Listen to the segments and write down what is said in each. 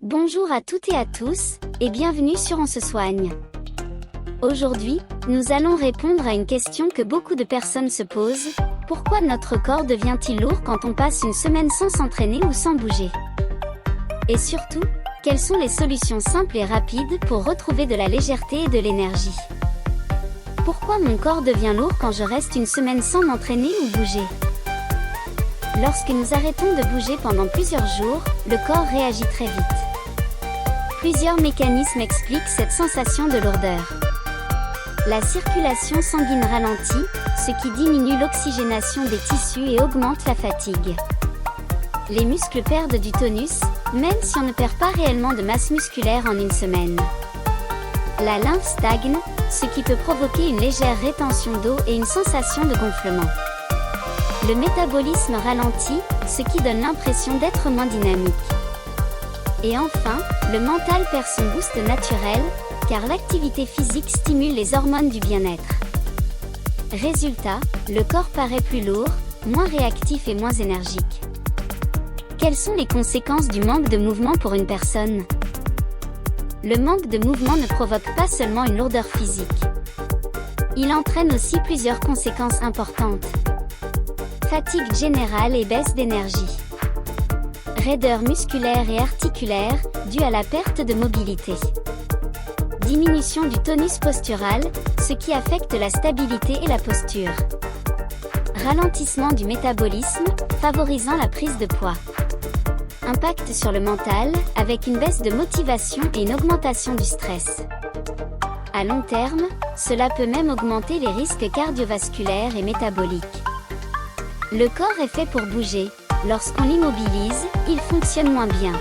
Bonjour à toutes et à tous, et bienvenue sur On se soigne. Aujourd'hui, nous allons répondre à une question que beaucoup de personnes se posent. Pourquoi notre corps devient-il lourd quand on passe une semaine sans s'entraîner ou sans bouger? Et surtout, quelles sont les solutions simples et rapides pour retrouver de la légèreté et de l'énergie? Pourquoi mon corps devient lourd quand je reste une semaine sans m'entraîner ou bouger? Lorsque nous arrêtons de bouger pendant plusieurs jours, le corps réagit très vite. Plusieurs mécanismes expliquent cette sensation de lourdeur. La circulation sanguine ralentit, ce qui diminue l'oxygénation des tissus et augmente la fatigue. Les muscles perdent du tonus, même si on ne perd pas réellement de masse musculaire en une semaine. La lymphe stagne, ce qui peut provoquer une légère rétention d'eau et une sensation de gonflement. Le métabolisme ralentit, ce qui donne l'impression d'être moins dynamique. Et enfin, le mental perd son boost naturel, car l'activité physique stimule les hormones du bien-être. Résultat, le corps paraît plus lourd, moins réactif et moins énergique. Quelles sont les conséquences du manque de mouvement pour une personne? Le manque de mouvement ne provoque pas seulement une lourdeur physique. Il entraîne aussi plusieurs conséquences importantes. Fatigue générale et baisse d'énergie. Raideur musculaire et articulaire, due à la perte de mobilité. Diminution du tonus postural, ce qui affecte la stabilité et la posture. Ralentissement du métabolisme, favorisant la prise de poids. Impact sur le mental, avec une baisse de motivation et une augmentation du stress. À long terme, cela peut même augmenter les risques cardiovasculaires et métaboliques. Le corps est fait pour bouger. Lorsqu'on l'immobilise, il fonctionne moins bien.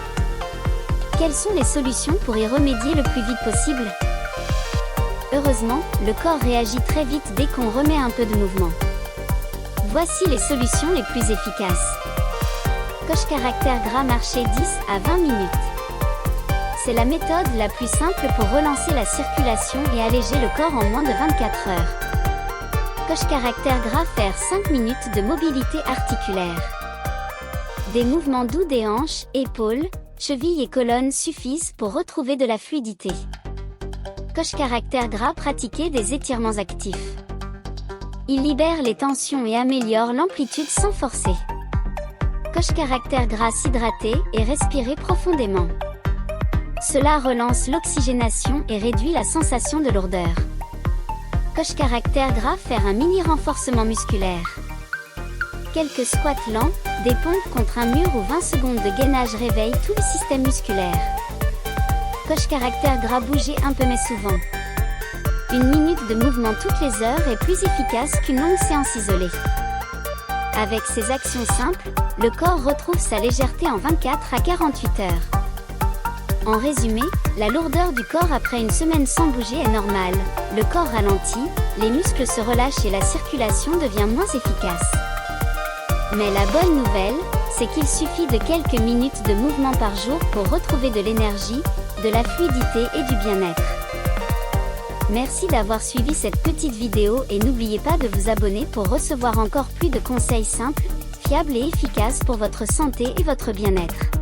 Quelles sont les solutions pour y remédier le plus vite possible? Heureusement, le corps réagit très vite dès qu'on remet un peu de mouvement. Voici les solutions les plus efficaces. Coche caractère gras, marcher 10 à 20 minutes. C'est la méthode la plus simple pour relancer la circulation et alléger le corps en moins de 24 heures. Coche caractère gras, faire 5 minutes de mobilité articulaire. Des mouvements doux des hanches, épaules, chevilles et colonnes suffisent pour retrouver de la fluidité. Coche caractère gras, pratiquer des étirements actifs. Il libère les tensions et améliore l'amplitude sans forcer. Coche caractère gras, s'hydrater et respirer profondément. Cela relance l'oxygénation et réduit la sensation de lourdeur. Coche caractère gras, faire un mini renforcement musculaire. Quelques squats lents, des pompes contre un mur ou 20 secondes de gainage réveillent tout le système musculaire. Coche caractère gras, bouger un peu mais souvent. Une minute de mouvement toutes les heures est plus efficace qu'une longue séance isolée. Avec ces actions simples, le corps retrouve sa légèreté en 24 à 48 heures. En résumé, la lourdeur du corps après une semaine sans bouger est normale. Le corps ralentit, les muscles se relâchent et la circulation devient moins efficace. Mais la bonne nouvelle, c'est qu'il suffit de quelques minutes de mouvement par jour pour retrouver de l'énergie, de la fluidité et du bien-être. Merci d'avoir suivi cette petite vidéo et n'oubliez pas de vous abonner pour recevoir encore plus de conseils simples, fiables et efficaces pour votre santé et votre bien-être.